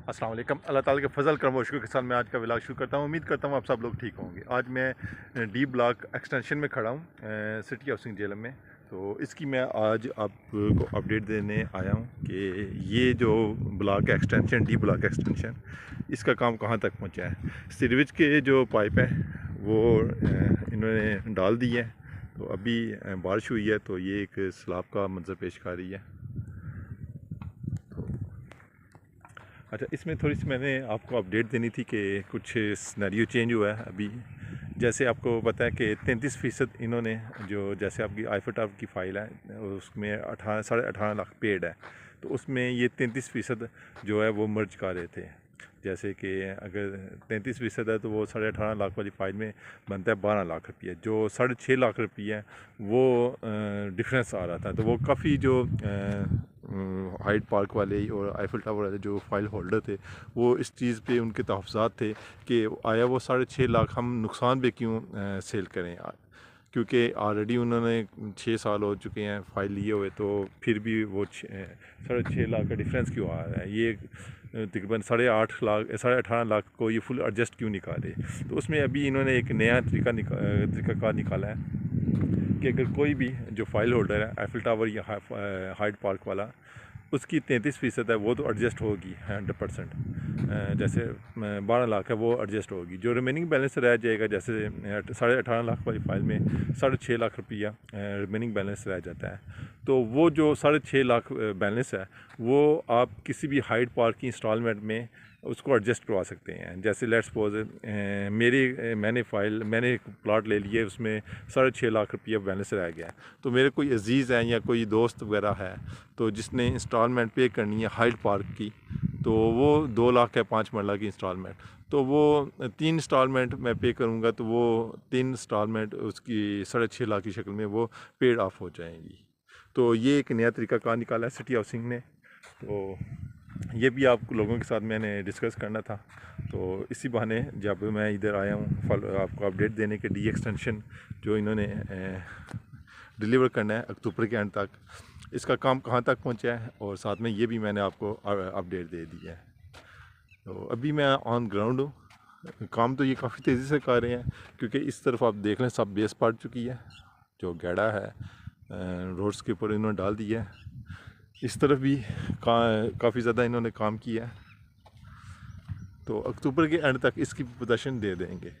अस्सलाम वालेकुम। अल्लाह ताला के फजल करम और शुक्र के साथ मैं आज का व्लॉग शुरू करता हूँ। उम्मीद करता हूँ आप सब लोग ठीक होंगे। आज मैं डी ब्लॉक एक्सटेंशन में खड़ा हूँ, सिटी हाउसिंग जेलम में। तो इसकी मैं आज आपको अपडेट देने आया हूँ कि ये जो block extension, D block extension, इसका काम कहाँ तक पहुँचा है। सीवरेज के जो पाइप है वो इन्होंने डाल दी है। तो अभी बारिश हुई है तो ये एक सैलाब का मंजर पेश कर रही है। अच्छा, इसमें थोड़ी सी मैंने आपको अपडेट देनी थी कि कुछ सिनेरियो चेंज हुआ है अभी। जैसे आपको पता है कि 33% इन्होंने जो, जैसे आपकी आईफर टावर की फ़ाइल है उसमें 18.5 लाख पेड है, तो उसमें ये 33% जो है वो मर्ज कर रहे थे। जैसे कि अगर 33% है तो वो 18.5 लाख वाली फ़ाइल में बनता है 12 लाख रुपये। जो 6.5 लाख रुपये है वो डिफरेंस आ रहा था। तो वो काफ़ी जो हाइड पार्क वाले और आईफल टावर वाले जो फाइल होल्डर थे वो इस चीज़ पे उनके तहफ़्फ़ुज़ात थे कि आया वो 6.5 लाख हम नुकसान पे क्यों सेल करें, क्योंकि ऑलरेडी उन्होंने 6 साल हो चुके हैं फ़ाइल लिए हुए, तो फिर भी वो 6.5 लाख का डिफरेंस क्यों आ रहा है। ये तकरीबन 18.5 लाख को ये फुल एडजस्ट क्यों निकाले। तो उसमें अभी इन्होंने एक नया तरीक़ाकार निकाला है कि अगर कोई भी जो फाइल होल्डर है आईफल टावर या हाइड पार्क वाला, उसकी 33% है वो तो एडजस्ट होगी 100%। जैसे 12 लाख है वो एडजस्ट होगी। जो रिमेनिंग बैलेंस रह जाएगा, जैसे 18.5 लाख वाली फ़ाइल में 6.5 लाख रुपया रिमेनिंग बैलेंस रह जाता है। तो वो जो 6.5 लाख बैलेंस है वो आप किसी भी हाइड पार्क की इंस्टॉलमेंट में उसको एडजस्ट करवा सकते हैं। जैसे लेट्स सपोज मैंने एक प्लॉट ले लिया, उसमें 6.5 लाख रुपया बैलेंस रह गया। तो मेरे कोई अजीज़ हैं या कोई दोस्त वगैरह है तो जिसने इंस्टॉलमेंट पे करनी है हाइड पार्क की, तो वो 2 लाख है 5 मरला की इंस्टॉलमेंट, तो वो 3 इंस्टॉलमेंट मैं पे करूँगा, तो वो 3 इंस्टॉलमेंट उसकी 6.5 लाख की शक्ल में वो पेड ऑफ हो जाएंगी। तो ये एक नया तरीका कार निकाला है सिटी हाउसिंग ने। तो ये भी आप लोगों के साथ मैंने डिस्कस करना था। तो इसी बहाने जब मैं इधर आया हूँ आपको अपडेट देने के डी एक्सटेंशन जो इन्होंने डिलीवर करना है अक्टूबर के एंड तक, इसका काम कहाँ तक पहुँचा है, और साथ में ये भी मैंने आपको अपडेट दे दी है। तो अभी मैं ऑन ग्राउंड हूँ। काम तो ये काफ़ी तेज़ी से कर रहे हैं, क्योंकि इस तरफ आप देख लें सब बेस पड़ चुकी है। जो गैड़ा है रोड्स के ऊपर इन्होंने डाल दिया है। इस तरफ भी काफ़ी ज़्यादा इन्होंने काम किया है। तो अक्टूबर के एंड तक इसकी पोजीशन दे देंगे।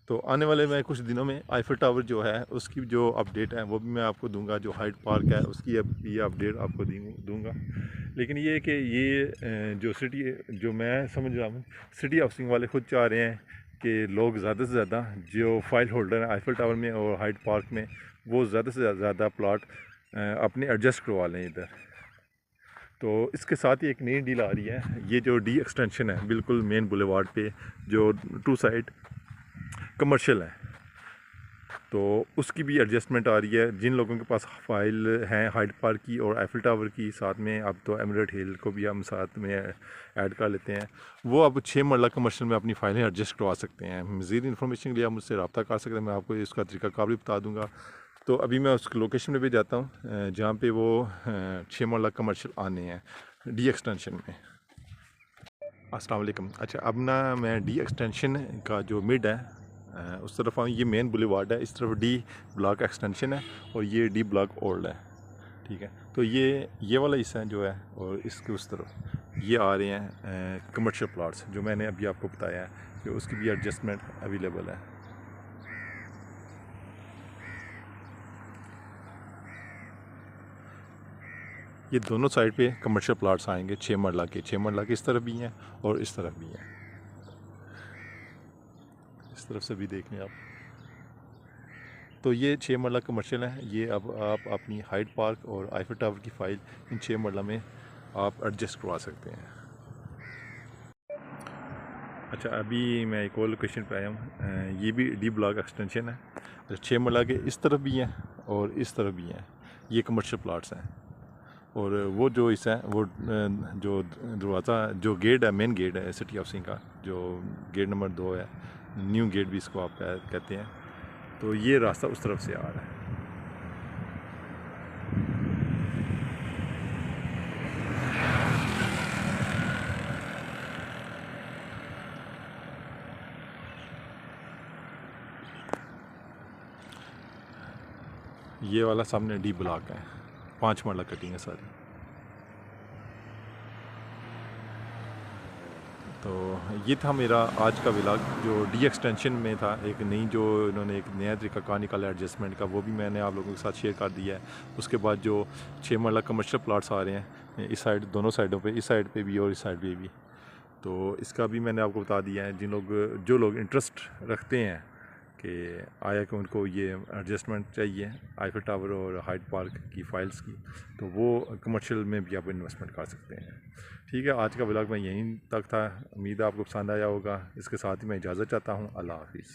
तो आने वाले मैं कुछ दिनों में आईफल टावर जो है उसकी जो अपडेट है वो भी मैं आपको दूंगा। जो हाइड पार्क है उसकी ये अपडेट आपको दूंगा। लेकिन ये कि ये जो मैं समझ रहा हूँ, सिटी हाउसिंग वाले खुद चाह रहे हैं कि लोग ज़्यादा से ज़्यादा जो फाइल होल्डर हैं आईफल टावर में और हाइड पार्क में, वो ज़्यादा से ज़्यादा प्लाट अपने एडजस्ट करवा लें इधर। तो इसके साथ ही एक नई डील आ रही है। ये जो डी एक्सटेंशन है बिल्कुल मेन बुलेवार्ड पे, जो 2 साइड कमर्शियल है, तो उसकी भी एडजस्टमेंट आ रही है। जिन लोगों के पास फाइल हैं हाइड पार्क की और आईफल टावर की, साथ में अब तो एमरेट हिल को भी हम साथ में ऐड कर लेते हैं, वो अब 6 मरला कमर्शियल में अपनी फ़ाइलें एडजस्ट करवा सकते हैं। मज़ीद इन्फॉर्मेशन के लिए आप मुझसे रब्ता कर सकते हैं, मैं आपको इसका तरीक़ाकार भी बता दूँगा। तो अभी मैं उस लोकेशन में भी जाता हूँ जहाँ पे वो 6 मरला कमर्शियल आने हैं डी एक्सटेंशन में। अस्सलाम वालेकुम। अच्छा, अब ना मैं डी एक्सटेंशन का जो मिड है उस तरफ आऊँ। ये मेन बुलेवार्ड है, इस तरफ डी ब्लॉक एक्सटेंशन है और ये डी ब्लॉक ओल्ड है। ठीक है, तो ये वाला हिस्सा जो है, और इसके उस तरफ ये आ रहे हैं कमर्शियल प्लॉट्स, जो मैंने अभी आपको बताया है कि उसकी भी एडजस्टमेंट अवेलेबल है। ये दोनों साइड पे कमर्शियल प्लॉट्स आएंगे 6 मरला के। 6 मरला के इस तरफ भी हैं और इस तरफ भी हैं। इस तरफ से भी देख लें आप। तो ये 6 मरला कमर्शियल है। ये अब आप अपनी हाइड पार्क और आईफल टावर की फ़ाइल इन 6 मरला में आप एडजस्ट करवा सकते हैं। अच्छा, अभी मैं एक और लोकेशन पे आया हूँ। ये भी डी ब्लॉक एक्सटेंशन है। अच्छा, 6 मरला के इस तरफ भी हैं और इस तरफ भी हैं। ये कमर्शियल प्लाट्स हैं। और वो जो हिस्सा है वो जो दरवाज़ा, जो गेट है, मेन गेट है सिटी हाउसिंग का, जो गेट नंबर 2 है, न्यू गेट भी इसको आप कहते हैं, तो ये रास्ता उस तरफ से आ रहा है। ये वाला सामने डी ब्लॉक है, 5 मरला कटिंग है सारी। तो ये था मेरा आज का व्लॉग जो डी एक्सटेंशन में था। एक नई जो इन्होंने एक नया तरीका कहाँ निकाला एडजस्टमेंट का, वो भी मैंने आप लोगों के साथ शेयर कर दिया है। उसके बाद जो 6 मरला कमर्शियल प्लाट्स आ रहे हैं इस साइड, दोनों साइडों पे, इस साइड पे भी और इस साइड पे भी, तो इसका भी मैंने आपको बता दिया है। जो लोग इंटरेस्ट रखते हैं कि आया कि उनको ये एडजस्टमेंट चाहिए आईफल टावर और हाइड पार्क की फ़ाइल्स की, तो वो कमर्शियल में भी आप इन्वेस्टमेंट कर सकते हैं। ठीक है, आज का व्लॉग मैं यहीं तक था। उम्मीद है आपको पसंद आया होगा। इसके साथ ही मैं इजाज़त चाहता हूँ। अल्लाह हाफिज़।